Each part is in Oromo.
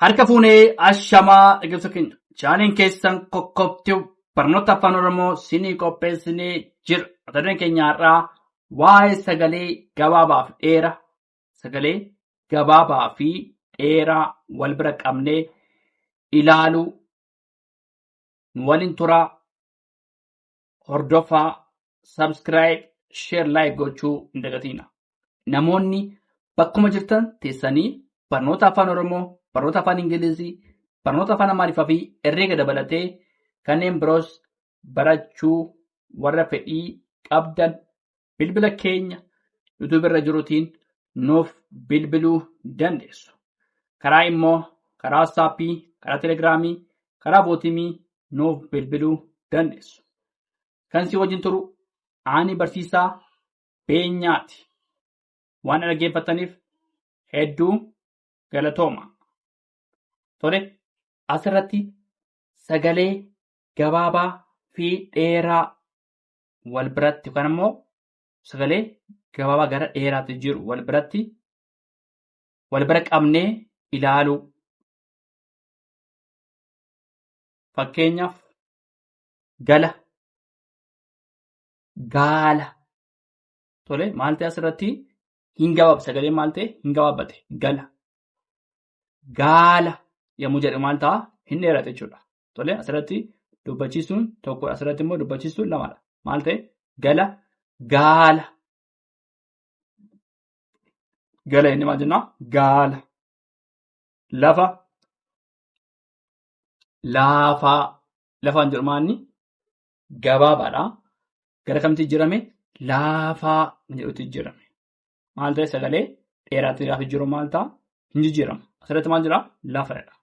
Harka fuunee ashamaa dhaggeeffattoota keenya chaaniin keessan kokkobtuu barnoota afaan oromoo sinii qopheessinee jira. Mata dureen keenya har'aa waa'ee sagalee gabaabaa fi dheeraa wal bira qabnee ilaaluu waliin turaa hordofaa subscribe share like gochuu hin dagatina. Namoonni bakkuma jirtan teessanii barnoota afaan oromoo, barnoota afaan ingilizii, barnoota afaan amaariffaa fi herreega dabalatee kanneen biroos barachuu warra fedhii qabdan bilbila keenya YouTube irra jiruutiin nuuf bilbiluu dandeessu. Karaa immoo karaa WhatsAppii, karaa Telegiraamii, karaa Bootimii nuuf bilbiluu dandeessu. Kan si wajjin turu ani barsiisaa Beenyaati. Waan dhaggeeffataniif hedduu galatooma. Tole, asirratti sagalee gabaabaa fi dheeraa wal biratti yookaan immoo sagalee gabaabaa gara dheeraatti jiru wal bira qabnee ilaaluu. Fakkeenyaaf gala, gaala. Tole, maal ta'e asirratti hin gabaabate sagalee maal ta'e hin gabaabbate gala. Gaala yommuu jedhu maal ta'a hin dheerate jechuudha. Tole, asirratti dubbachiisuun tokkodha. Asirratti immoo dubbachiisuun lamadha. Maal ta'e gala, gaala. Gala inni maal jennaa? Gaala. Lafa, laafaa. Lafaan jedhu maalni gabaabaadha. Gara kamitti jijjiirame? Laafaa jedhutti jijjiirame. Maal ta'e sagalee dheeraatti gaafa jiru maal ta'a? Hin jijjiiramu. Asirratti maal jira? Lafaadha.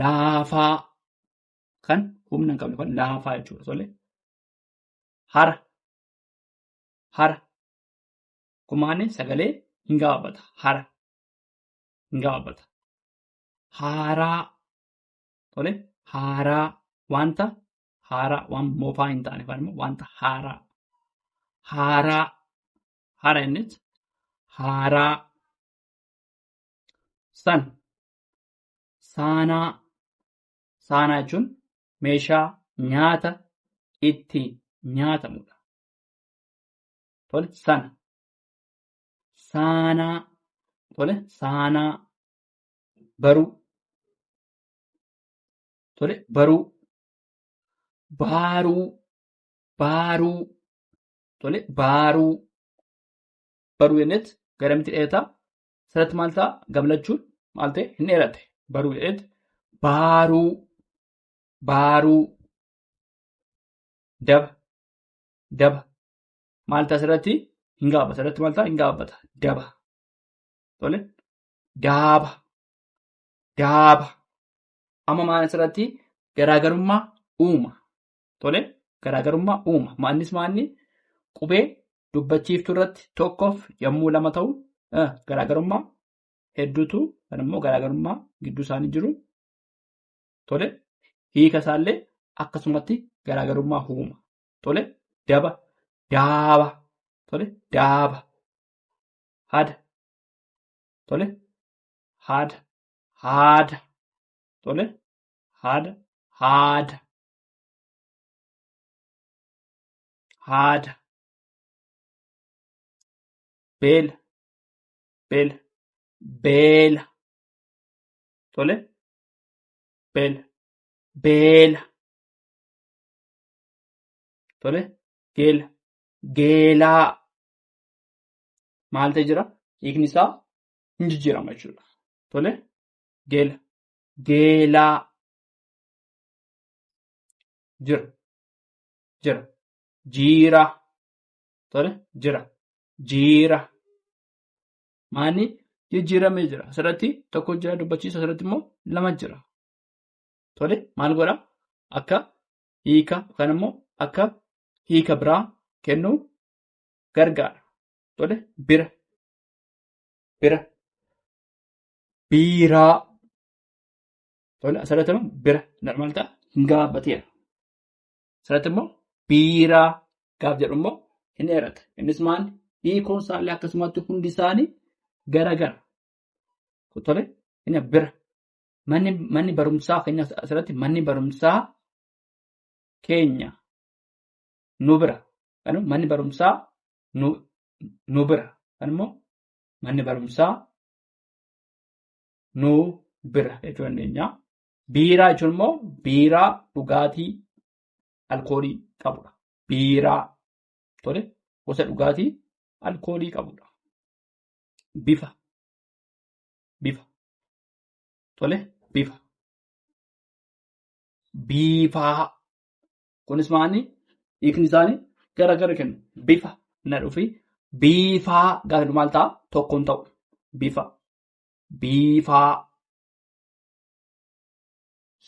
Laafaa kan humna hin qabne kan laafaa jechuudha. Tole. Hara. Hara. Kumaanni sagalee hin gabaabbata. Hara. Hin gabaabbata. Haaraa. Tole. Haaraa. Wanta haaraa waan moofaa hin taane wanta haaraa. Haaraa. Hara innis haaraa. San. Saanaa. Saanaa jechuun meeshaa nyaata ittiin nyaatamudha. Tole, sana. Saanaa. Tole, saanaa. Baruu. Tole, baruu. Baaruu. Baaruu. Tole, baaruu. Baruu jennetti gara miti dheeraa. Asirratti maal ta'a? Gamlachuun maal ta'e hin dheerate. Baruu jedhetti baaruu. Baaruu. Daba. Daba. Maal ta'a asirratti? Hin gabaabbata. Asirratti maal ta'a? Hin gabaabbata. Daba. Tole. Daaba. Daaba. Amma maal asirratti garaagarummaa uuma. Tole. Garaagarummaa uuma. Maalnis maalni qubee dubbachiiftuu irratti tokkoof yommuu lama ta'u garaagarummaa hedduutu kan immoo garaagarummaa gidduu isaanii jiru. Tole. Hiika isaallee akkasumatti garaagarummaa uuma. Tole. Daba. Daaba. Tole. Daaba. Hada. Tole. Hada. Haada. Tole. Hada. Haada. Haada. Beela. Beela. Beela. Tole. Beela. Beela. Tole. Geela. Geelaa. Maal ta'e jira? Hiikni isaa hin jijjiirama jechuudha. Tole. Geela. Geelaa. Jira. Jira. Jiira. Tole. Jira. Jiira. Maalni jijjiiramee jira. Asirratti tokko jira dubbachiisa. Asirratti immoo lama jira. Tole. Maal godha? Akka hiika yookaan immoo akka hiika biraa kennuu gargaara. Tole. Bira. Bira. Biiraa. Tole. Asirratti immoo bira. Maal ta'a? Hin gabaabbateera. Asirratti immoo biiraa gaaf jedhu immoo hin dheerata. Innis maal? Hiikoon isaallee akkasumatti hundi isaanii gara gara. Tole. Inni bira. manni barumsaa keenya asirratti manni barumsaa keenya nu bira. Manni barumsaa nu bira. Manni barumsaa nu bira jechuu dandeenya. Biiraa jechuun immoo biiraa dhugaatii alkoolii qabudha. Biiraa gosa dhugaatii alkoolii qabudha. Bifa bifa biifaa kunis maali hiikni isaanii gara kennu bifa na dhufi biifaa gaafa maal ta'a tokkoon ta'u bifa biifaa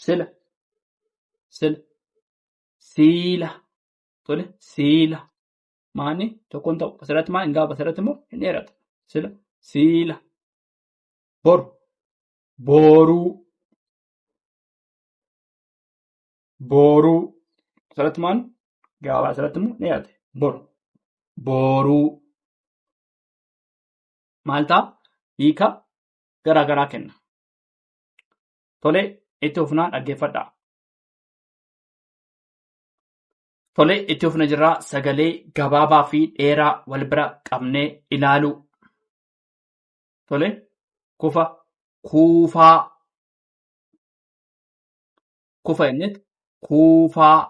sila siila siila maani tokkoon ta'u asirratti maal hin gaafa asirratti immoo hin dheerata sila siila boru booruu asirratti maal gaafa asirratti immoo ni dheerate booruu maal ta'a hiika garaa kenna. Itti fufnaa dhaggeeffadhaa. Itti fufna jirraa sagalee gabaabaa fi dheeraa wal bira qabnee ilaaluu. Kufa kuufaa kufa innis kuufaa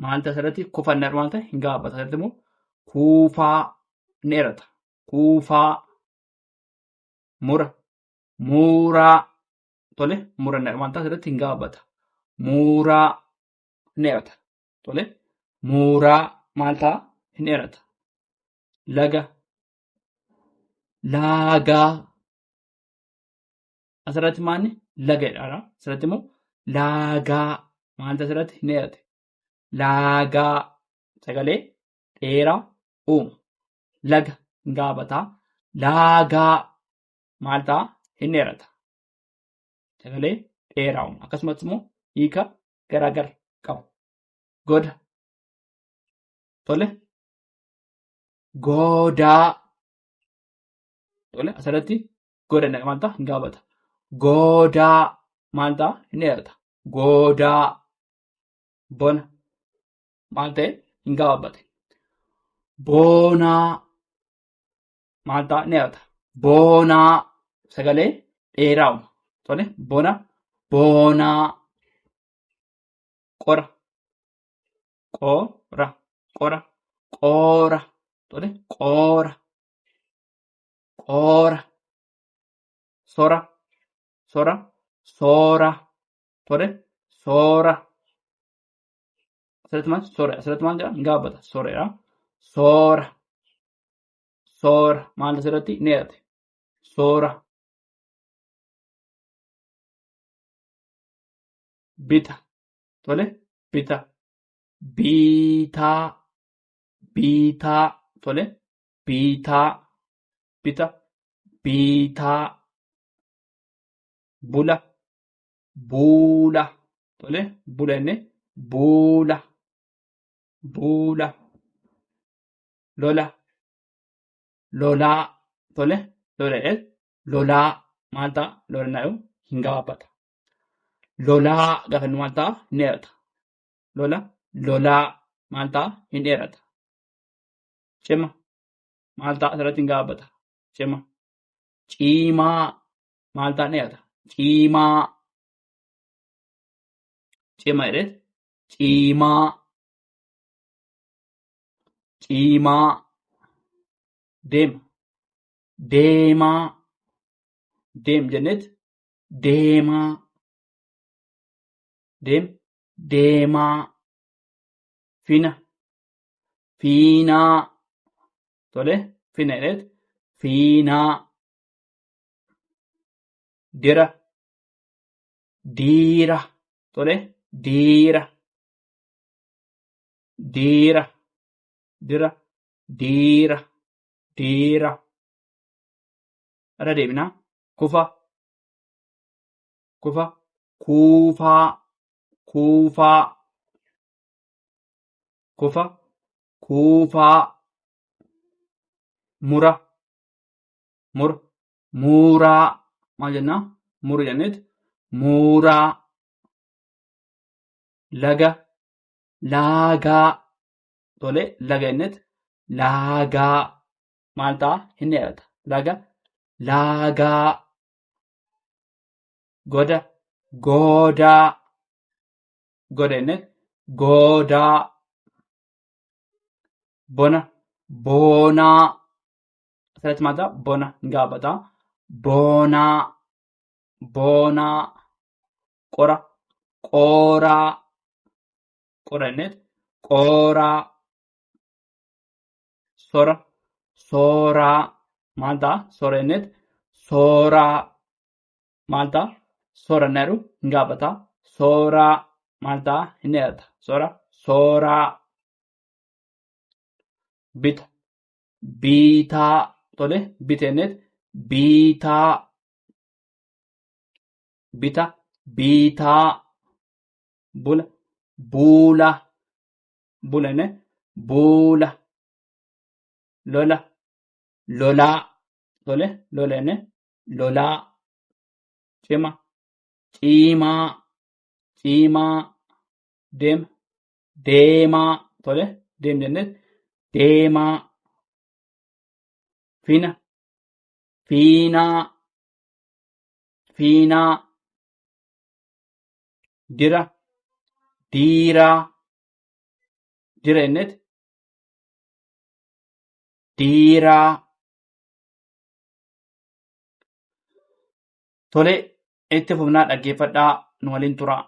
maal ta'a asirratti kufa inni maal ta'e hin gaabata asirratti immoo kuufaa ni dheerata kuufaa muuraa muura maal ta'a asirratti hin gaabata muuraa ni dheerata muuraa maal ta'a hin dheerata laagaa asirratti maalni laga jedhama asirratti immoo laagaa maal ta'a asirratti hin dheerate laagaa sagalee dheeraa uuma laga hin gaabataa laagaa maal ta'a hin dheerata sagalee dheeraa uuma akkasumas immoo hiika garaa qabu goda goodaa asirratti goda maal ta'a hin gaabata goodaa maal ta'a hin dheerata goodaa bona maal ta'e hin gaabate boonaa maal ta'a hin dheerata boonaa sagalee dheeraa uuma boonaa qora soora asirratti maal jedha hin gaabata soora maal asirratti hin dheerate soora bita biitaa biitaa bula buula bula inni buula lolaa lolaa maal ta'a lolaa hin gaabata lolaa gaafa inni maal ta'a hin dheerata lolaa maal ta'a hin dheerata cima maal ta'a asirratti hin gaabata cima ciimaa maal ta'a hin dheerata ciimaa jedheet ciimaa deemaa jenneet deemaa fiinaa fina jedheet fiinaa diira irra deebinaa kufa kuufaa muuraa maal jennaa? Muru jenneet muuraa. Laga laagaa. Tole laga jenneet laagaa. Maal ta'a? Hin dheerata. Laga laagaa. Goda goodaa. Goda jenneet goodaa. Bona boonaa. Asirratti maal ta'a? Bona hin gaafataa. Boonaa. Boonaa. Qora qooraa. Qora jenneet qooraa. Sora sooraa. Maal ta'a? Sora jenneet sooraa. Maal ta'a? Sora hin jedhu hin gaafataa. Sooraa. Maal ta'a? Hin dheerata. Sora sooraa. Bita biitaa. Tole bita jenneet biitaa. Bita biitaa. Bula buula. Bula jenneet buula. Lola lolaa. Tole lola jenneet lolaa. Cima ciimaa. Ciimaa. Deema deemaa. Tole deem jenneet deemaa. Fina fiinaa. Fiinaa. Dira diiraa. Dira jenneet diiraa. Tole itti fufnaa dhaggeeffadhaa nu waliin turaa.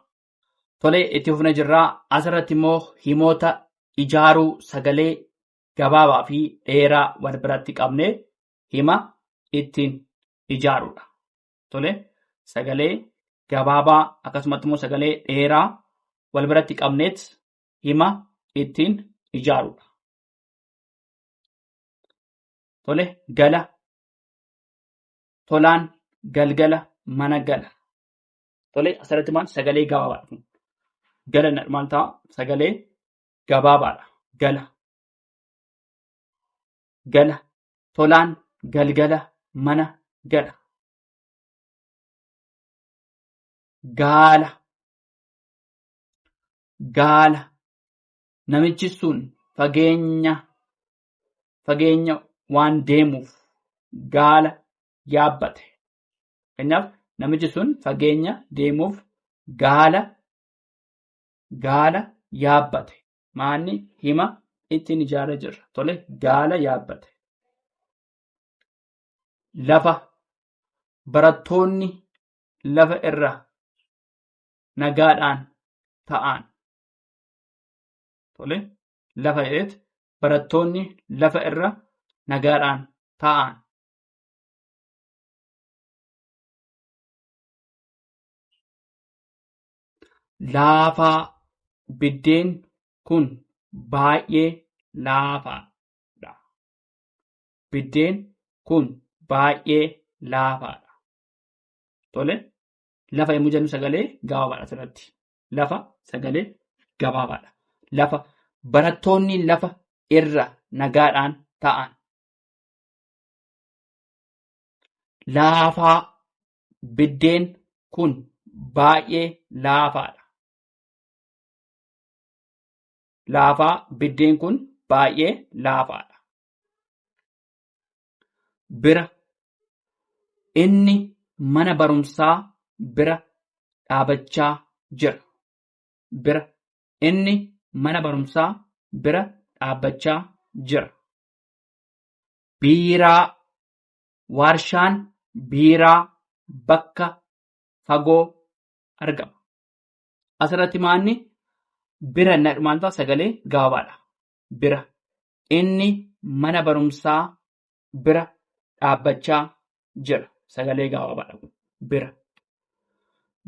Tole itti fufna jirraa. Asirratti immoo himoota ijaaruu sagalee gabaabaa fi dheeraa wal biratti qabnee hima ittiin ijaaruudha. Tole sagalee gabaabaa akkasumatti immoo sagalee dheeraa wal biratti qabneet hima ittiin ijaaruudha. Tole gala tolaan galgala mana gala. Tole asirratti maal sagalee gabaabaadha. Gala maal ta'a? Sagalee gabaabaadha. Gala gala tolaan galgala mana gala. Gaala gaala namichi sun fageenya waan deemuuf gaala yaabbate. Kanaaf namichi sun fageenya deemuuf gaala yaabbate. Maanni hima ittiin ijaaree jirra. Tole gaala yaabbate. Lafa barattoonni lafa irra nagaadhaan ta'an. Tole lafa jedheet barattoonni lafa irra nagaadhaan ta'an. Laafaa biddeen kun baay'ee laafaadha. Biddeen kun baay'ee laafaadha. Tole lafa yommuu jennu sagalee gabaabaadha asirratti. Lafa sagalee gabaabaadha. Lafa barattoonni lafa irra nagaadhaan ta'an. Laafaa biddeen kun baay'ee laafaadha. Laafaa biddeen kun baay'ee laafaadha. Bira inni mana barumsaa bira dhaabachaa jira. Bira inni mana barumsaa bira dhaabbachaa jira. Biiraa warshaan biiraa bakka fagoo argama. Asirratti maanni bira maal ta'a? Sagalee gabaabaadha. Bira inni mana barumsaa bira dhaabbachaa jira. Sagalee gabaabaadha. Bira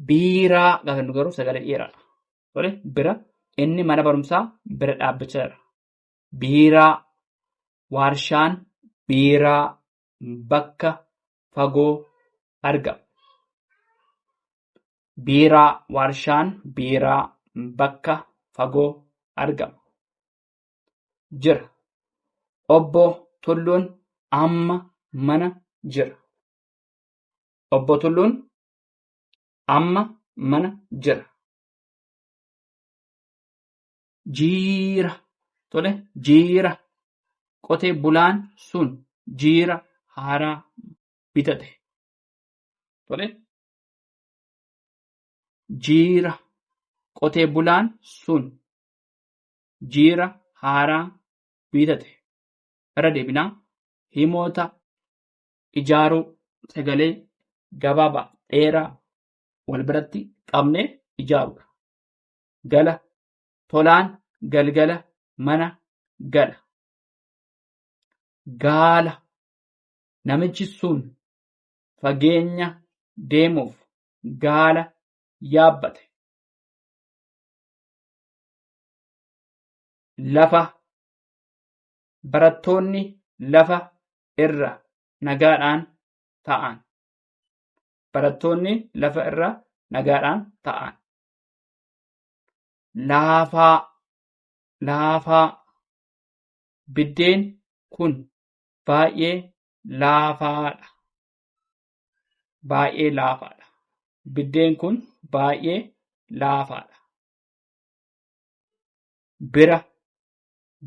biiraa gaafa nu garuu sagalee dheeraadha. Tole bira inni mana barumsaa bira dhaabbachaa jira. Biiraa warshaan biiraa bakka fagoo argama. Biiraa warshaan biiraa bakka fagoo argama. Jira obbo Tulluun amma mana jira. Obbo Tulluun amma mana jira. Jiira. Tole jiira. Qotee bulaan sun jiira haaraa bitate. Tole jiira. Qotee bulaan sun jiira haaraa bitate. Irra deebinaa himoota ijaaruu sagalee gabaabaa dheeraa wal biratti qabnee ijaaruudha. Gala tolaan galgala mana gala. Gaala. Namichi sun fageenya deemuuf gaala yaabbate. Lafa. Barattoonni lafa irra nagaadhaan ta'an. Barattoonni lafa irra nagaadhaan ta'an. Laafaa. Laafaa. Biddeen kun baay'ee laafaadha. Baay'ee laafaadha. Biddeen kun baay'ee laafaadha. Bira.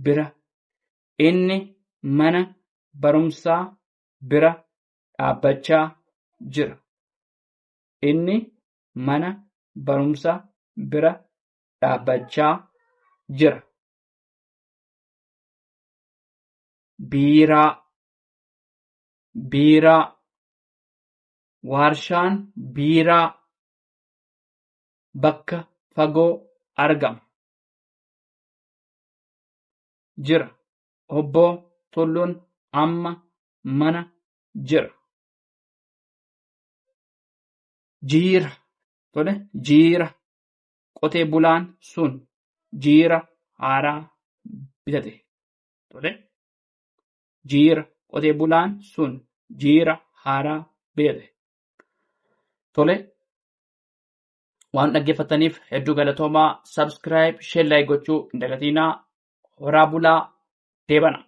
Bira. Inni mana barumsaa bira dhaabbachaa jira. Inni mana barumsaa bira dhaabbachaa jira. Biiraa. Biiraa. Waarshaan biiraa bakka fagoo argama. Jira. Obbo Tulluun amma mana jira. Jiira. Tole jiira. Qotee bulaan sun jiira haaraa bitate. Tole jiira. Qotee bulaan sun jiira haaraa bitate. Tole waan dhaggeeffataniif hedduu galatoomaa. Subscribe, share, like gochuu hin dagatinaa. Horaa bulaa. Deebana.